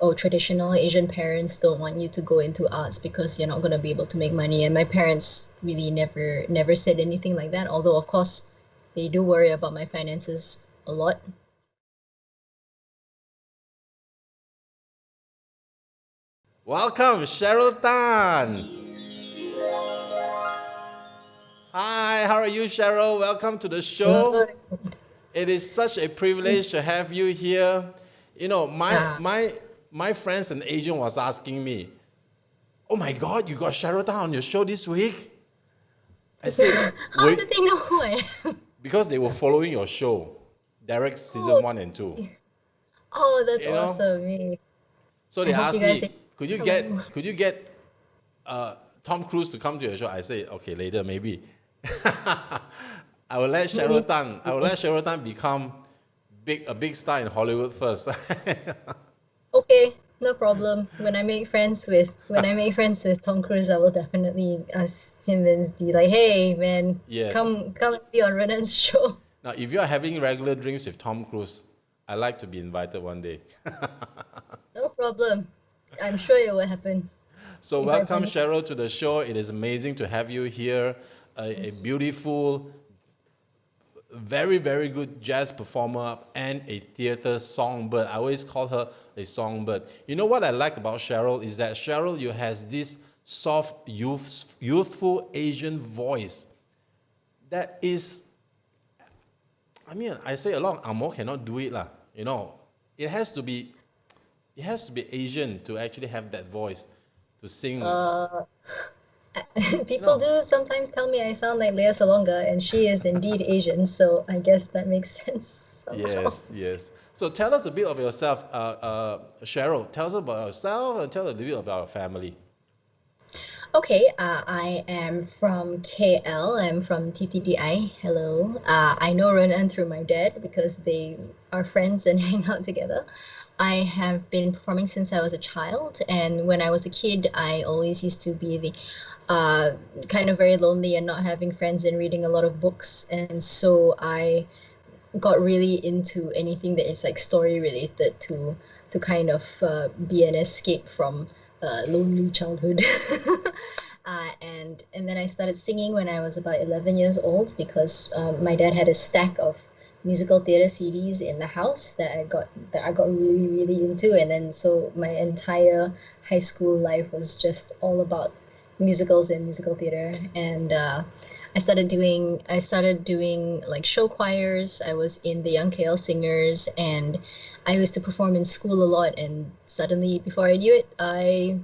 oh, traditional Asian parents don't want you to go into arts because you're not going to be able to make money. And my parents really never said anything like that, although of course they do worry about my finances a lot. Welcome, Cheryl Tan. Hi, how are you, Cheryl? Welcome to the show. Good. It is such a privilege to have you here. You know, my Yeah. my my friends and agent was asking me, "Oh my God, you got Cheryl Tan on your show this week?" I said, How do "Wait," they know who I am? because they were following your show, Derek's season Oh, 1 and 2. oh, that's You know, awesome. Hey, so I they hope you asked guys me, say "Could you hello. get Tom Cruise to come to your show?" I say, "Okay, later maybe." Maybe. I will let Cheryl Tan become a big star in Hollywood first. Okay, no problem. When I make friends with Tom Cruise, I will definitely ask him and be like, "Hey, man, Yes. come and be on Renan's show." Now, if you are having regular drinks with Tom Cruise, I'd like to be invited one day. No problem. I'm sure it will happen So, if I welcome, permit. Cheryl, to the show. It is amazing to have you here. A Thank you. beautiful, very, very good jazz performer and a theater songbird. I always call her a songbird. You know what I like about Cheryl is that Cheryl, you has this soft, youthful Asian voice that is, I mean, I say a lot of Angmo cannot do it lah. You know, it has to be it has to be Asian to actually have that voice to sing. Uh, People No. do sometimes tell me I sound like Lea Salonga, and she is indeed Asian, so I guess that makes sense somehow. Yes, yes. So tell us a bit of yourself, Cheryl. Tell us about yourself and tell a little bit about your family. Okay, I am from KL. I'm from TTDI. Hello. I know Ren En through my dad because they are friends and hang out together. I have been performing since I was a child, and when I was a kid, I always used to be the kind of very lonely and not having friends and reading a lot of books, and so I got really into anything that is like story related to kind of be an escape from lonely childhood. And then I started singing when I was about 11 years old because my dad had a stack of musical theater CDs in the house that I got really into, and then so my entire high school life was just all about musicals and musical theater. And I started doing like show choirs. I was in the Young KL Singers, and I used to perform in school a lot. And suddenly, before I knew it, I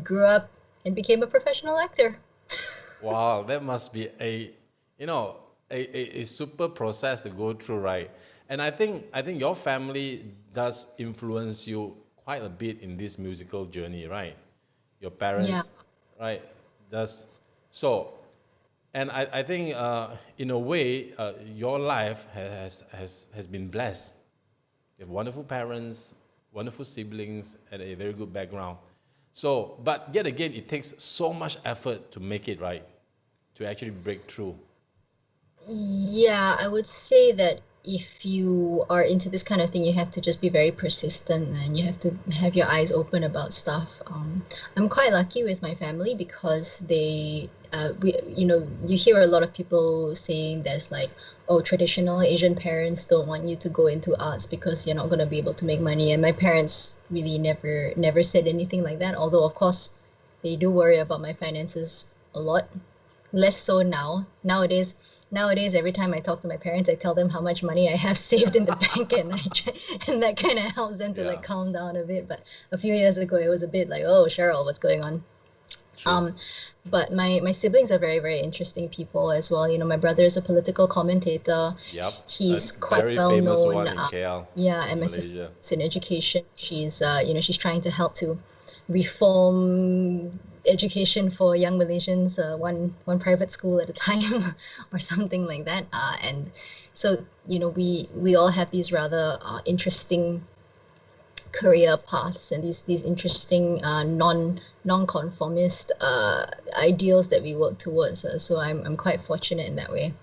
grew up and became a professional actor. Wow, that must be you know, a super process to go through, right? And I think your family does influence you quite a bit in this musical journey, right? Your Yeah. parents, right? Does so. And I think, in a way, your life has been blessed. You have wonderful parents, wonderful siblings, and a very good background. So, but yet again, it takes so much effort to make it right, to actually break through. Yeah, I would say that if you are into this kind of thing, you have to just be very persistent and you have to have your eyes open about stuff. I'm quite lucky with my family because you hear a lot of people saying there's like, oh, traditional Asian parents don't want you to go into arts because you're not going to be able to make money. And my parents really never said anything like that, although of course they do worry about my finances a lot. Less so now. Nowadays, every time I talk to my parents, I tell them how much money I have saved in the bank, and that kind of helps them to Yeah, like calm down a bit. But a few years ago, it was a bit like, oh, Cheryl, what's going on? true. Um, but my siblings are very interesting people as well. You know, my brother is a political commentator. Yep, a He's quite very well famous known. one in KL, Yeah, and in my sister Malaysia. is in education. She's trying to help to reform education for young Malaysians, one private school at a time, or something like that. And so we all have these rather interesting career paths and these interesting non-conformist ideals that we work towards. So I'm quite fortunate in that way.